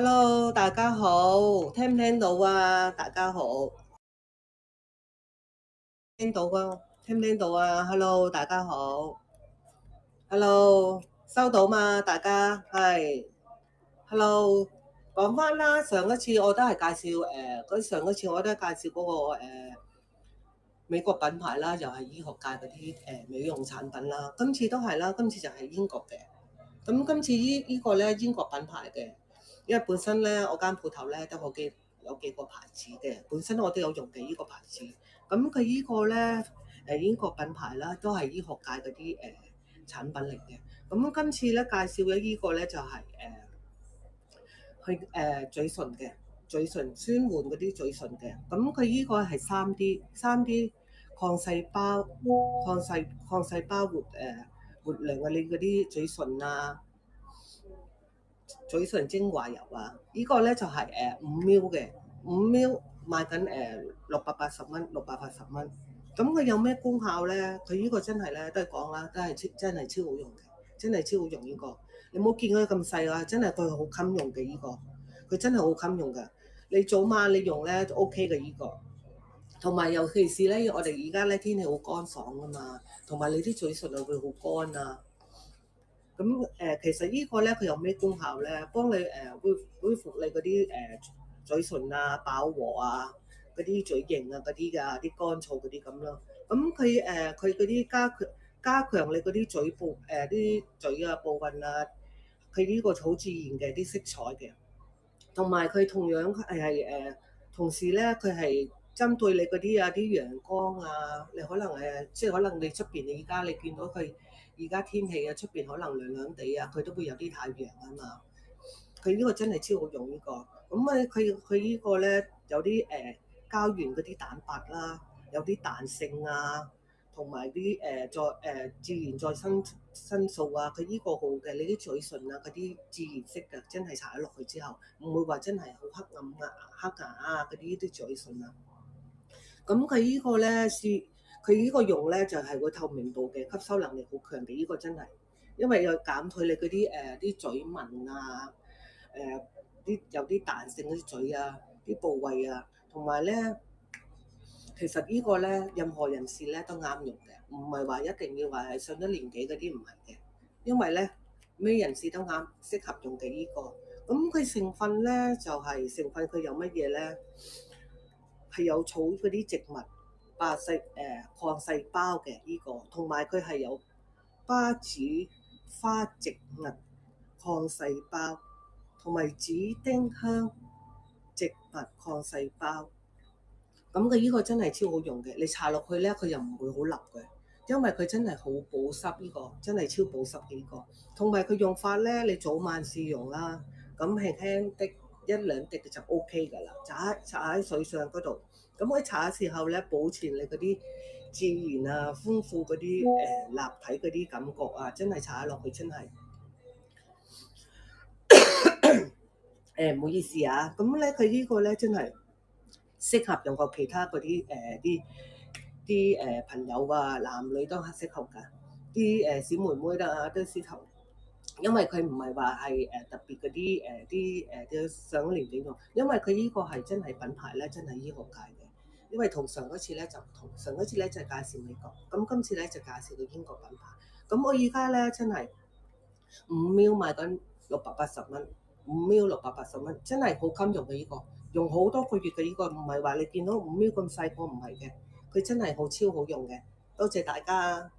Hello，大家好，聽唔聽到啊？大家好，聽到啊？聽唔聽到啊？Hello，大家好，Hello，收到嘛？大家係，Hello，講翻啦。上一次我都係介紹上一次我都係介紹嗰個美國品牌啦，又係醫學界嗰啲美容產品啦。今次都係啦，今次就係英國嘅。咁今次依個咧英國品牌嘅，因為本身咧我間鋪頭咧都有幾個牌子嘅，本身我都有用嘅依個牌子。咁佢依個咧英國品牌啦，都係醫學界嗰啲產品嚟嘅。咁今次咧介紹嘅依個咧就係去嘴唇嘅，嘴唇舒緩嗰啲嘴唇嘅。咁佢依個係三D 抗細胞活量啊！你嗰啲嘴唇啊，嘴唇精華油啊，呢個咧就係5ml嘅，5ml賣緊680蚊，680蚊。咁佢有咩功效咧？佢呢個真係咧都係講啦，都係真係超好用嘅，真係超好用呢個。你冇見佢咁細啊，真係佢好襟用嘅呢個，佢真係好襟用㗎。你早晚你用咧都 OK 嘅呢個。同埋尤其是咧，我哋而家咧天氣好乾爽啊嘛，同埋你啲嘴唇啊會好乾啊。咁其實呢個咧佢有咩功效咧？幫你恢復你嗰啲嘴唇啊、飽和啊、嗰啲嘴型啊嗰啲㗎，啲乾燥嗰啲咁咯。咁佢嗰啲加強你嗰啲啲嘴啊部分啊，佢呢個好自然嘅啲色彩嘅。同埋佢同樣同時咧，佢係針對你嗰啲陽光啊，你可能即係可能你出邊你而家你見到佢而家天氣啊，出邊可能涼涼地啊，佢都會有啲太陽啊嘛。佢呢個真係超好用呢個。咁佢呢個咧有啲膠原嗰啲蛋白啦，有啲彈性啊，同埋啲自然再生素啊，佢呢個好嘅，你啲嘴唇啊嗰啲自然色嘅，真係搽咗落去之後，唔會話真係好黑暗啊、黑牙啊嗰啲嘴唇啊。咁佢呢個咧佢呢個用咧就係會透明度嘅，吸收能力好強嘅，呢個真係，因為又減退你嗰啲嘴紋啊，有啲彈性嗰啲嘴啊，啲部位啊，同埋咧。其實呢個咧，任何人士咧都啱用嘅，唔係話一定要話係上咗年紀嗰啲唔係嘅，因為咧咩人士都啱適合用嘅呢個。咁佢成分咧就係成分佢有乜嘢咧？係有草嗰啲植物、抗細胞嘅呢個，同埋佢係有巴子花植物抗細胞，同埋紫丁香植物抗細胞。咁佢呢個真係超好用嘅，你搽落去咧，佢又唔會好立嘅，因為佢真係好保濕呢個，真係超保濕嘅呢個。同埋佢用法咧，你早晚試用啦，咁輕輕滴一兩滴就 O K 㗎啦，搽喺水上嗰度。咁佢搽嘅時候咧，保持你嗰啲自然啊、豐富嗰啲立體嗰啲感覺啊，真係搽落去真係唔好意思啊。咁咧佢呢個咧真係〜適合用過其他嗰啲朋友啊，男女都係適合㗎，啲小妹妹啦都適合，因為佢唔係話係特別嗰啲上咗年紀用，因為佢呢個係真係品牌咧，真係醫學界嘅，因為同上一次咧就唔同，上一次咧就介紹美國，咁今次咧就介紹到英國品牌，咁我而家咧真係5ml賣緊680蚊。5ml 680蚊，真係好襟用嘅呢個，用好多個月嘅呢個，唔係話你見到5ml咁細個唔係嘅，佢真係好超好用嘅。多謝大家。